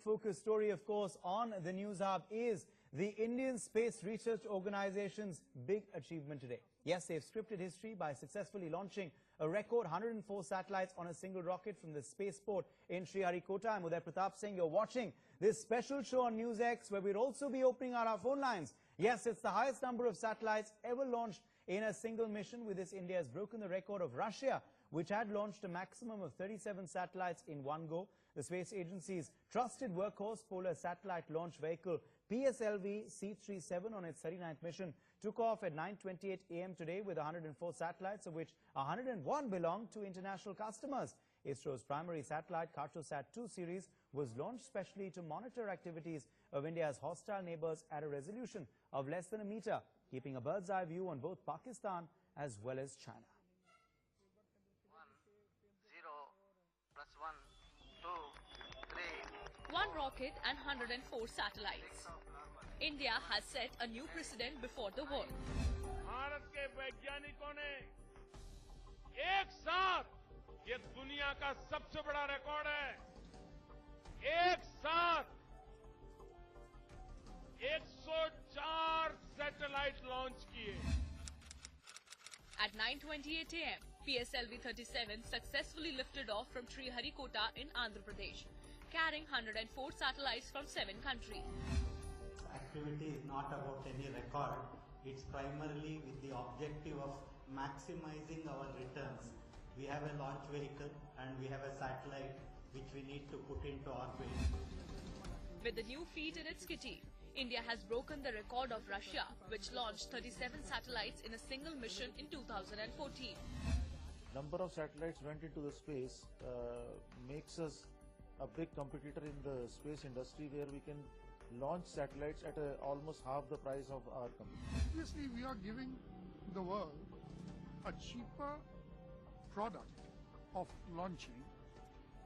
focus story, of course, on the News Hub is the Indian Space Research Organization's big achievement today. Yes, they've scripted history by successfully launching a record 104 satellites on a single rocket from the spaceport in Sriharikota. I'm Uday Pratap Singh. You're watching this special show on NewsX, where we'll also be opening out our phone lines. Yes, it's the highest number of satellites ever launched in a single mission. With this, India has broken the record of Russia, which had launched a maximum of 37 satellites in one go. The space agency's trusted workhorse polar satellite launch vehicle PSLV C-37 on its 39th mission took off at 9:28 a.m. today with 104 satellites, of which 101 belong to international customers. ISRO's primary satellite, Cartosat-2 series, was launched specially to monitor activities of India's hostile neighbours at a resolution of less than a metre, keeping a bird's eye view on both Pakistan as well as China. 1 rocket and 104 satellites. India has set a new precedent before the world. Bharat के वैज्ञानिकों ने एक साथ, ये दुनिया का सबसे बड़ा रिकॉर्ड है, एक साथ 104 सैटेलाइट लॉन्च किए. At 9:28 a.m., PSLV 37 successfully lifted off from Sriharikota in Andhra Pradesh, carrying 104 satellites from 7 countries. Activity is not about any record. It's primarily with the objective of maximizing our returns. We have a launch vehicle and we have a satellite which we need to put into orbit. With the new feat in its kitty, India has broken the record of Russia, which launched 37 satellites in a single mission in 2014. Number of satellites went into the space makes us a big competitor in the space industry, where we can launch satellites at almost half the price of our competition. Obviously, we are giving the world a cheaper product of launching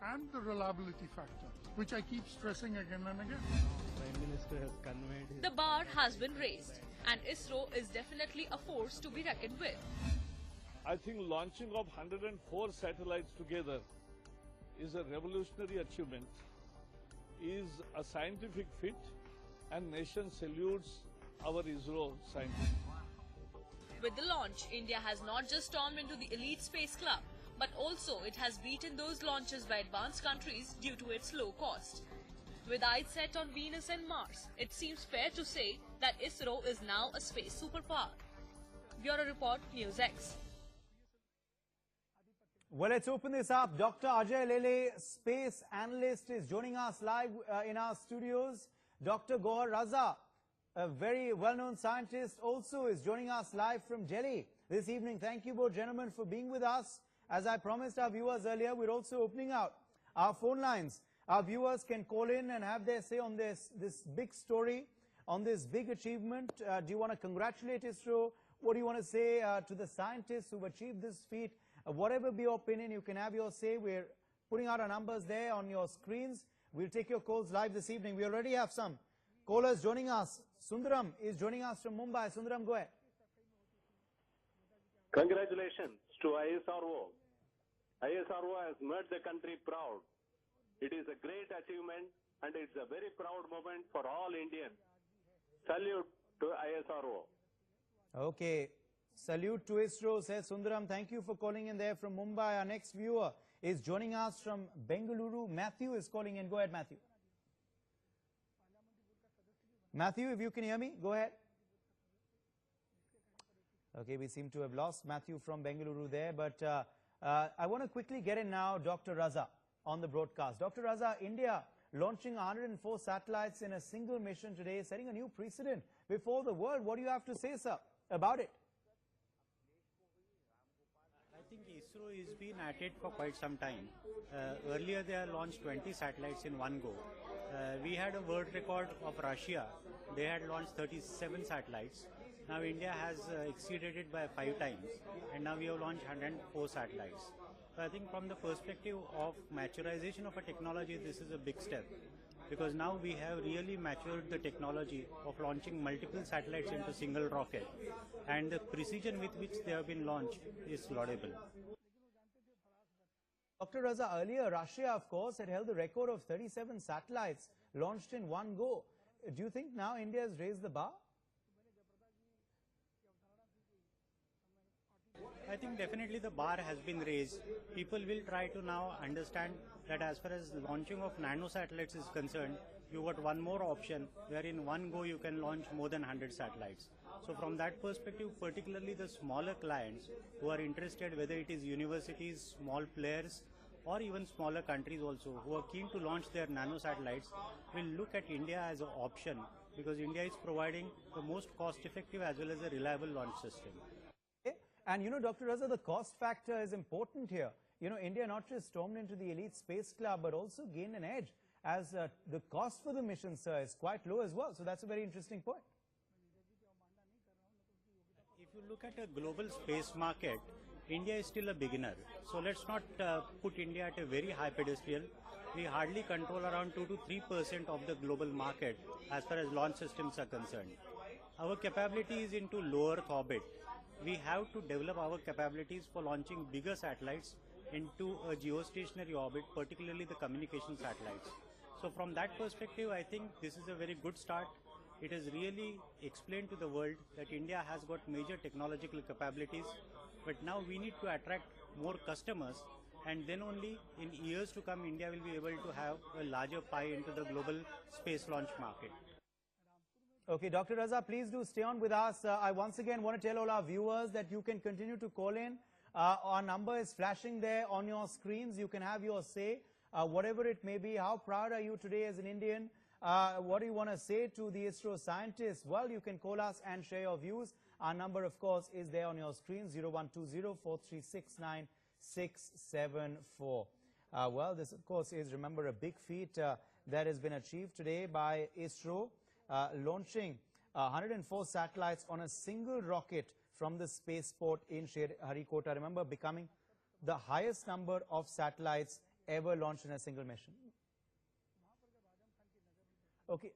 and the reliability factor, which I keep stressing again and again. Prime Minister has conveyed The bar has been raised, and ISRO is definitely a force to be reckoned with. I think launching of 104 satellites together is a revolutionary achievement, is a scientific feat, and nation salutes our ISRO scientists. With the launch, India has not just stormed into the elite space club, but also it has beaten those launches by advanced countries due to its low cost. With eyes set on Venus and Mars, it seems fair to say that ISRO is now a space superpower. Bureau Report, NewsX. Well, let's open this up. Dr. Ajay Lele, space analyst, is joining us live in our studios. Dr. Gohar Raza, a very well-known scientist, also is joining us live from Delhi this evening. Thank you both gentlemen for being with us. As I promised our viewers earlier, we're also opening out our phone lines. Our viewers can call in and have their say on this big story, on this big achievement. Do you want to congratulate ISRO? What do you want to say to the scientists who've achieved this feat? Whatever be your opinion, you can have your say. We're putting out our numbers there on your screens. We'll take your calls live this evening. We already have some callers joining us. Sundaram is joining us from Mumbai. Sundaram, go ahead. Congratulations to ISRO. ISRO has made the country proud. It is a great achievement and it's a very proud moment for all Indians. Salute to ISRO. Okay. Salute to ISRO, says Sundaram. Thank you for calling in there from Mumbai. Our next viewer is joining us from Bengaluru. Matthew is calling in. Go ahead, Matthew. Matthew, if you can hear me, go ahead. Okay, we seem to have lost Matthew from Bengaluru there, but I want to quickly get in now Dr. Raza on the broadcast. Dr. Raza, India launching 104 satellites in a single mission today, setting a new precedent before the world. What do you have to say, sir, about it? I think ISRO has been at it for quite some time. Earlier they had launched 20 satellites in one go. We had a world record of Russia. They had launched 37 satellites. Now India has exceeded it by 5 times, and now we have launched 104 satellites. So I think from the perspective of maturization of a technology, this is a big step, because now we have really matured the technology of launching multiple satellites into single rocket, and the precision with which they have been launched is laudable. Dr. Raza, earlier Russia, of course, had held the record of 37 satellites launched in one go. Do you think now India has raised the bar? I think definitely the bar has been raised. People will try to now understand that as far as launching of nano satellites is concerned, you got one more option where in one go you can launch more than 100 satellites. So from that perspective, particularly the smaller clients who are interested, whether it is universities, small players, or even smaller countries also who are keen to launch their nano satellites, will look at India as an option because India is providing the most cost-effective as well as a reliable launch system. And you know, Dr. Raza, the cost factor is important here. You know, India not just stormed into the elite space club, but also gained an edge as the cost for the mission, sir, is quite low as well. So that's a very interesting point. If you look at a global space market, India is still a beginner. So let's not put India at a very high pedestal. We hardly control around 2 to 3% of the global market as far as launch systems are concerned. Our capability is into low Earth orbit. We have to develop our capabilities for launching bigger satellites into a geostationary orbit, particularly the communication satellites. So from that perspective, I think this is a very good start. It has really explained to the world that India has got major technological capabilities, but now we need to attract more customers, and then only in years to come India will be able to have a larger pie into the global space launch market. Okay, Dr. Raza, please do stay on with us. I once again want to tell all our viewers that you can continue to call in. Our number is flashing there on your screens. You can have your say, whatever it may be. How proud are you today as an Indian? What do you want to say to the ISRO scientists? Well, you can call us and share your views. Our number, of course, is there on your screen, 0120-4369-674. Well, this, of course, is, remember, a big feat that has been achieved today by ISRO. Launching 104 satellites on a single rocket from the spaceport in Sriharikota. Remember, becoming the highest number of satellites ever launched in a single mission. Okay,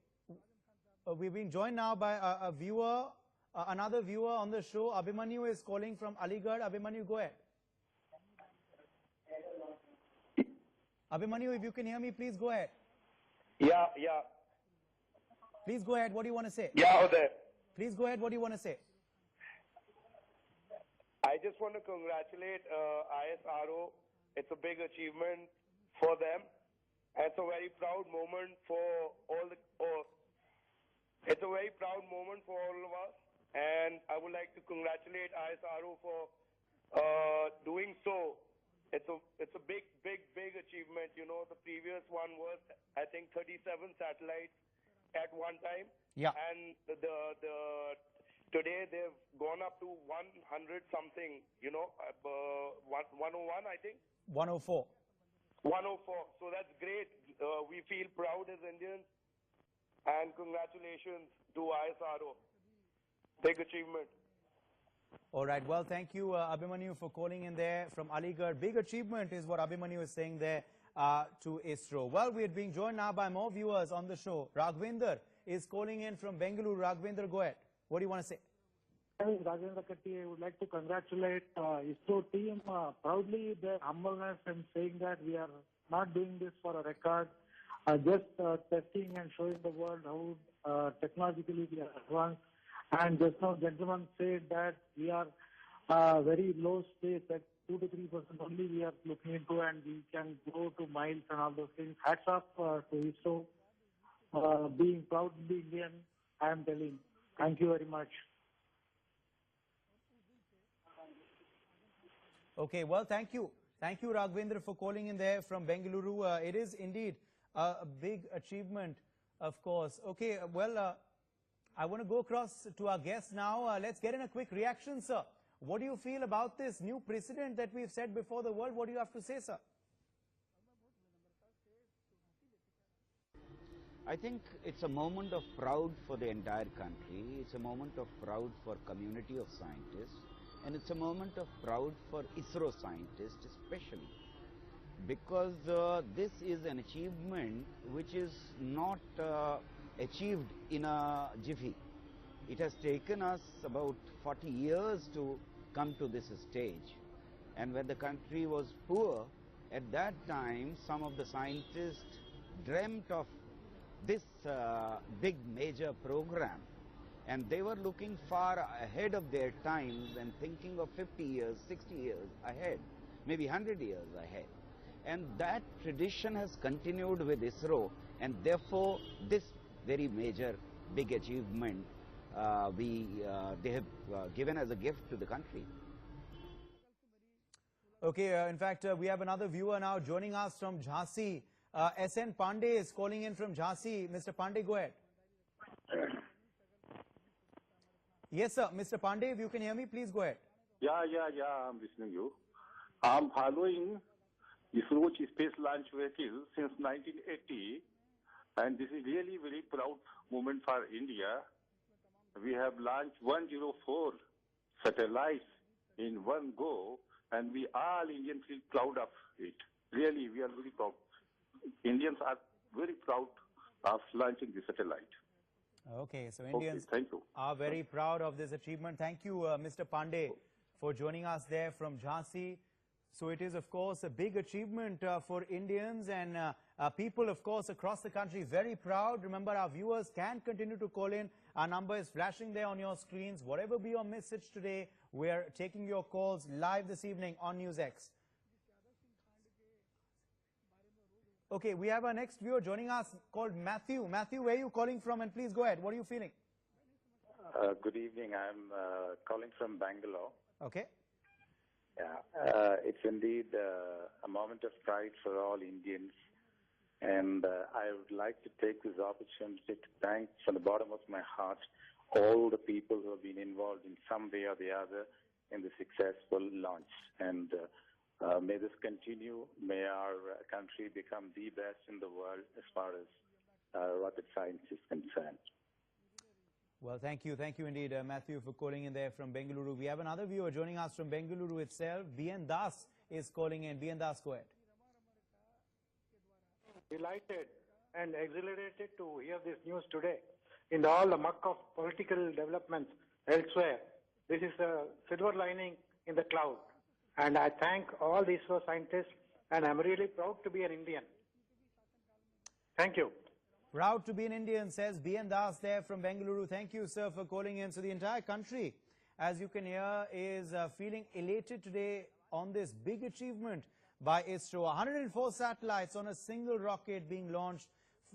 we've been joined now by a viewer, another viewer on the show. Abhimanyu is calling from Aligarh. Abhimanyu, go ahead. Abhimanyu, if you can hear me, please go ahead. Yeah. Please go ahead. What do you want to say? Yeah, Uday. Please go ahead. What do you want to say? I just want to congratulate ISRO. It's a big achievement for them. And it's a very proud moment for it's a very proud moment for all of us. And I would like to congratulate ISRO for doing so. It's a big achievement. You know, the previous one was, I think, 37 satellites at one time. Yeah. And today they've gone up to 100 something, you know, 101, I think. 104. 104. So that's great. We feel proud as Indians. And congratulations to ISRO. Big achievement. All right. Well, thank you, Abhimanyu, for calling in there from Aligarh. Big achievement is what Abhimanyu is saying there to ISRO. Well, we are being joined now by more viewers on the show. Raghvinder is calling in from Bengaluru. Raghvinder, go ahead. What do you want to say? Rajendra Katti, I would like to congratulate ISRO team. Proudly their humbleness in saying that we are not doing this for a record, just testing and showing the world how technologically we are advanced. And just now, gentlemen said that we are very low space, at 2 to 3% only we are looking into, and we can go to miles and all those things. Hats off to ISRO. Being proud to be Indian, I am telling. Thank you very much. Okay, well, thank you. Thank you, Raghvendra, for calling in there from Bengaluru. It is indeed a big achievement, of course. Okay, well, I want to go across to our guests now. Let's get in a quick reaction, sir. What do you feel about this new precedent that we've set before the world? What do you have to say, sir? I think it's a moment of pride for the entire country. It's a moment of pride for community of scientists. And it's a moment of pride for ISRO scientists especially. Because this is an achievement which is not achieved in a jiffy. It has taken us about 40 years to come to this stage. And when the country was poor, At that time, some of the scientists dreamt of this big major program, and they were looking far ahead of their times and thinking of 50 years, 60 years ahead, maybe 100 years ahead. And that tradition has continued with ISRO, and therefore this very major big achievement they have given as a gift to the country. Okay, in fact, we have another viewer now joining us from Jhansi. SN Pandey is calling in from Jhansi. Mr. Pandey, go ahead. Yes, sir. Mr. Pandey, if you can hear me, please go ahead. Yeah, I'm listening to you. I'm following ISRO's space launch vehicle since 1980, and this is really very proud moment for India. We have launched 104 satellites in one go, and we all Indians feel proud of it. Really, we are very proud. Indians are very proud of launching the satellite. Okay, so Indians thank you. are very proud of this achievement. Thank you, Mr. Pandey, for joining us there from Jhansi. So it is, of course, a big achievement for Indians and people, of course, across the country. Very proud. Remember, our viewers can continue to call in. Our number is flashing there on your screens. Whatever be your message today, we're taking your calls live this evening on NewsX. Okay, we have our next viewer joining us called Matthew. Matthew, where are you calling from? And please go ahead. What are you feeling? Good evening. I'm calling from Bangalore. Okay. Yeah, it's indeed a moment of pride for all Indians. And I would like to take this opportunity to thank from the bottom of my heart all the people who have been involved in some way or the other in the successful launch. And may this continue. May our country become the best in the world as far as rocket science is concerned. Well, thank you. Thank you indeed, Matthew, for calling in there from Bengaluru. We have another viewer joining us from Bengaluru itself. BN Das is calling in. BN Das, go ahead. Delighted and exhilarated to hear this news today. In all the muck of political developments elsewhere, this is a silver lining in the cloud. And I thank all the ISRO scientists, and I'm really proud to be an Indian. Thank you. Proud to be an Indian, says BN Das there from Bengaluru. Thank you, sir, for calling in. So the entire country, as you can hear, is feeling elated today on this big achievement by ISRO. 104 satellites on a single rocket being launched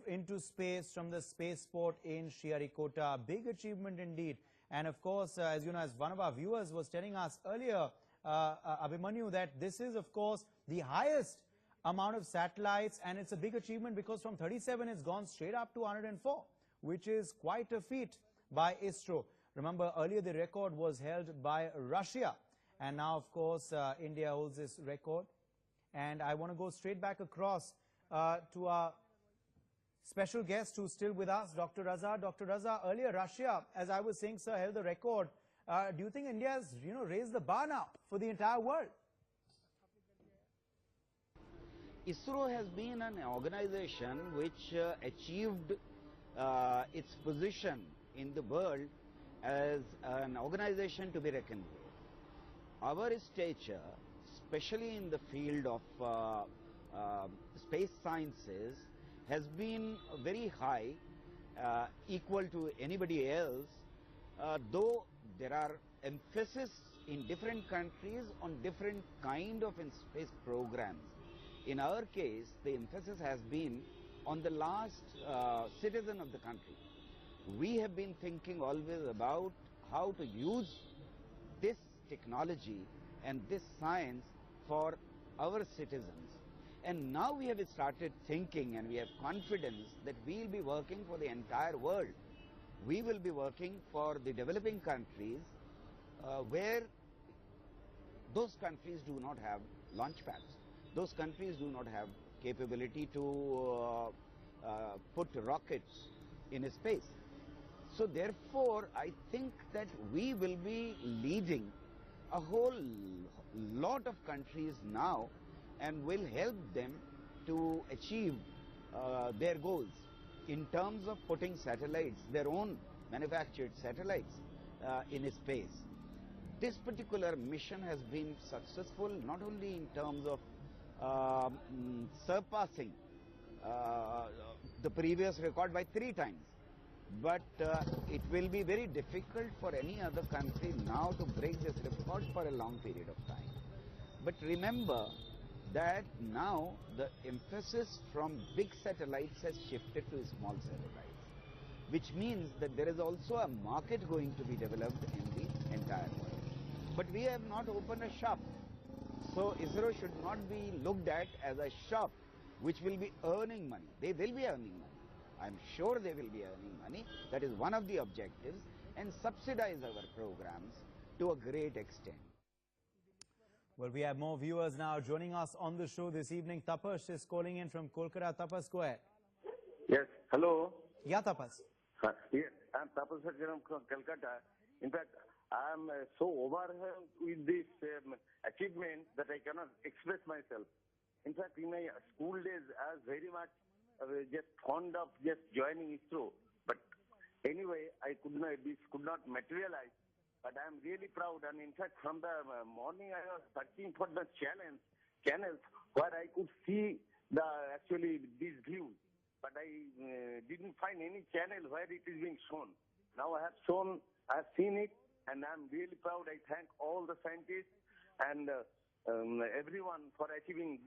into space from the spaceport in Sriharikota. Big achievement indeed. And of course, as you know, as one of our viewers was telling us earlier, Abhimanyu, that this is, of course, the highest amount of satellites, and it's a big achievement because from 37 it's gone straight up to 104, which is quite a feat by ISRO. Remember, earlier the record was held by Russia, and now, of course, India holds this record. And I want to go straight back across to our special guest who's still with us, Dr. Raza. Dr. Raza, earlier Russia, as I was saying, sir, held the record. Do you think India has, raised the bar now for the entire world? ISRO has been an organization which achieved its position in the world as an organization to be reckoned with. Our stature, especially in the field of space sciences, has been very high, equal to anybody else, though there are emphasis in different countries on different kind of space programs. In our case, the emphasis has been on the last citizen of the country. We have been thinking always about how to use this technology and this science for our citizens. And now we have started thinking, and we have confidence that we will be working for the entire world. We will be working for the developing countries where those countries do not have launch pads. Those countries do not have capability to put rockets in space. So therefore, I think that we will be leading a whole lot of countries now and will help them to achieve their goals in terms of putting satellites, their own manufactured satellites, in space. This particular mission has been successful not only in terms of surpassing the previous record by 3 times. But it will be very difficult for any other country now to break this record for a long period of time. But remember that now the emphasis from big satellites has shifted to small satellites, which means that there is also a market going to be developed in the entire world. But we have not opened a shop. So ISRO should not be looked at as a shop which will be earning money. They will be earning money. I'm sure they will be earning money. That is one of the objectives, and subsidize our programs to a great extent. Well, we have more viewers now joining us on the show this evening. Tapas is calling in from Kolkata. Tapas, go ahead. Yes, hello. Yeah, Tapas. Yes, I'm Tapas from Calcutta. In fact, I'm so overwhelmed with this achievement that I cannot express myself. In fact, in my school days, I was very much just fond of just joining ISRO. But anyway, this could not materialize. But I'm really proud, and in fact, from the morning I was searching for the channels where I could see these views. But I didn't find any channel where it is being shown. Now I have seen it, and I'm really proud. I thank all the scientists and everyone for achieving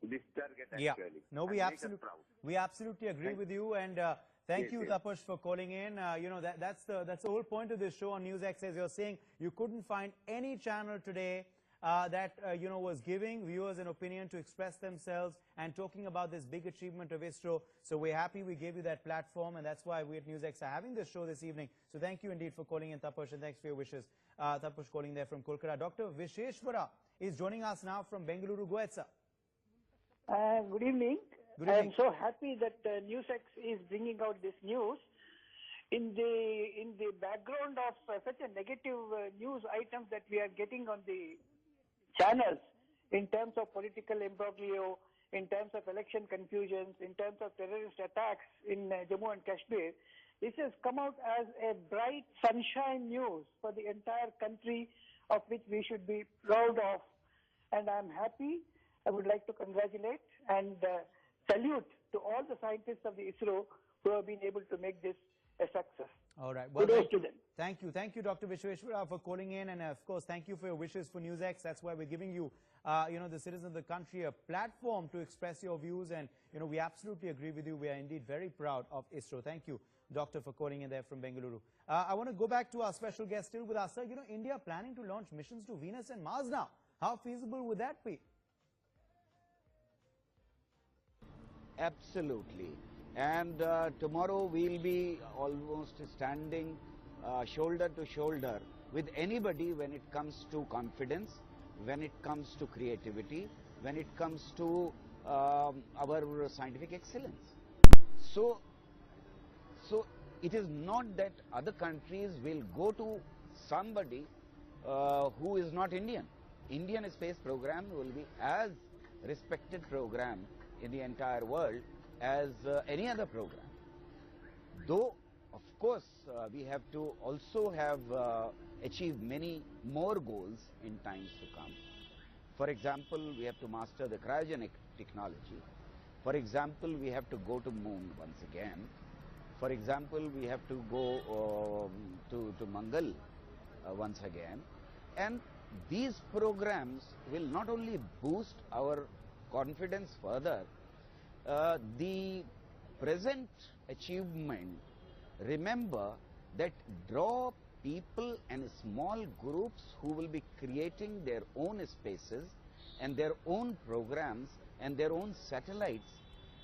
this target. Yeah. Actually, No, we absolutely agree with you, and thank you, Tapas, for calling in. That's the whole point of this show on NewsX. As you're saying, you couldn't find any channel today that was giving viewers an opinion to express themselves and talking about this big achievement of ISRO. So we're happy we gave you that platform, and that's why we at NewsX are having this show this evening. So thank you indeed for calling in, Tapas, and thanks for your wishes. Tapas calling there from Kolkata. Dr. Visheshwara is joining us now from Bengaluru. Go ahead, sir. Good evening. Good evening. I am so happy that NewsX is bringing out this news. In the background of such a negative news items that we are getting on the channels, in terms of political imbroglio, in terms of election confusions, in terms of terrorist attacks in Jammu and Kashmir, this has come out as a bright sunshine news for the entire country, of which we should be proud of. And I'm happy. I would like to congratulate and salute to all the scientists of the ISRO who have been able to make this a success. All right. Well, thank you, Thank you, Dr. Vishweshwara, for calling in, and of course, thank you for your wishes for NewsX. That's why we're giving you, the citizens of the country, a platform to express your views, and we absolutely agree with you. We are indeed very proud of ISRO. Thank you, Doctor, for calling in there from Bengaluru. I want to go back to our special guest still with us, sir. India planning to launch missions to Venus and Mars now. How feasible would that be? Absolutely. And tomorrow we'll be almost standing shoulder to shoulder with anybody when it comes to confidence, when it comes to creativity, when it comes to our scientific excellence. So it is not that other countries will go to somebody who is not Indian. Indian space program will be as respected program in the entire world as any other program. Though, of course, we have to also have achieved many more goals in times to come. For example, we have to master the cryogenic technology. For example, we have to go to moon once again. For example, we have to go to Mangal once again. And these programs will not only boost our confidence further, the present achievement, remember that draw people and small groups who will be creating their own spaces and their own programs and their own satellites,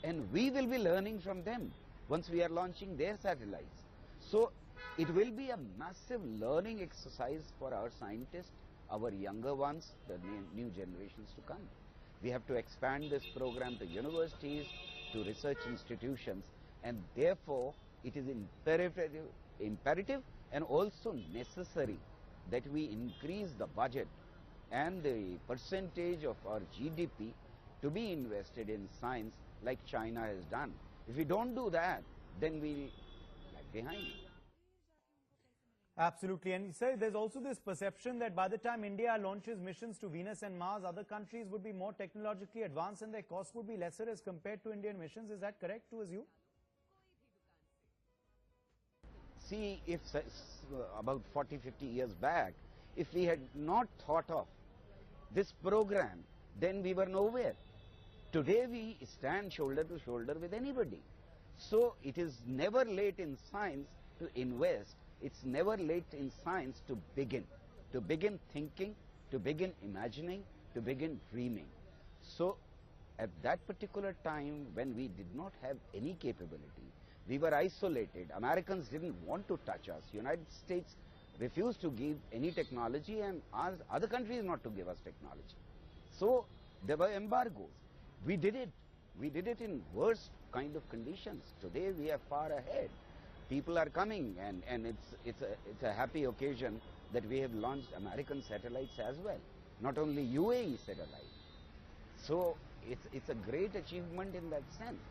and we will be learning from them once we are launching their satellites. So it will be a massive learning exercise for our scientists, our younger ones, the new generations to come. We have to expand this program to universities, to research institutions, and therefore it is imperative and also necessary that we increase the budget and the percentage of our GDP to be invested in science like China has done. If we don't do that, then we'll lag behind. Absolutely. And you say there's also this perception that by the time India launches missions to Venus and Mars, other countries would be more technologically advanced and their cost would be lesser as compared to Indian missions. Is that correct to assume? See, if about 40, 50 years back, if we had not thought of this program, then we were nowhere. Today we stand shoulder to shoulder with anybody. So it is never late in science to invest. It's never late in science to begin thinking, to begin imagining, to begin dreaming. So at that particular time when we did not have any capability, we were isolated. Americans didn't want to touch us. United States refused to give any technology and asked other countries not to give us technology. So there were embargoes. We did it. We did it in worse kind of conditions. Today we are far ahead. People are coming, and it's a happy occasion that we have launched American satellites as well, not only UAE satellite. So it's a great achievement in that sense,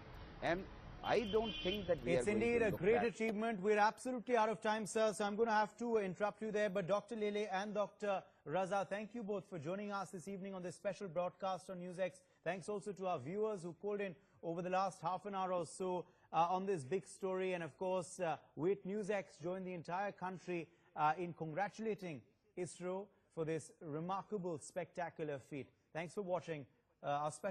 and I don't think that we It's are indeed going to a look great back. achievement. We're absolutely out of time, sir, so I'm going to have to interrupt you there. But Dr. Lele and Dr. Raza, thank you both for joining us this evening on this special broadcast on NewsX. Thanks also to our viewers who called in over the last half an hour or so on this big story. And of course, with NewsX joined the entire country in congratulating ISRO for this remarkable, spectacular feat. Thanks for watching our special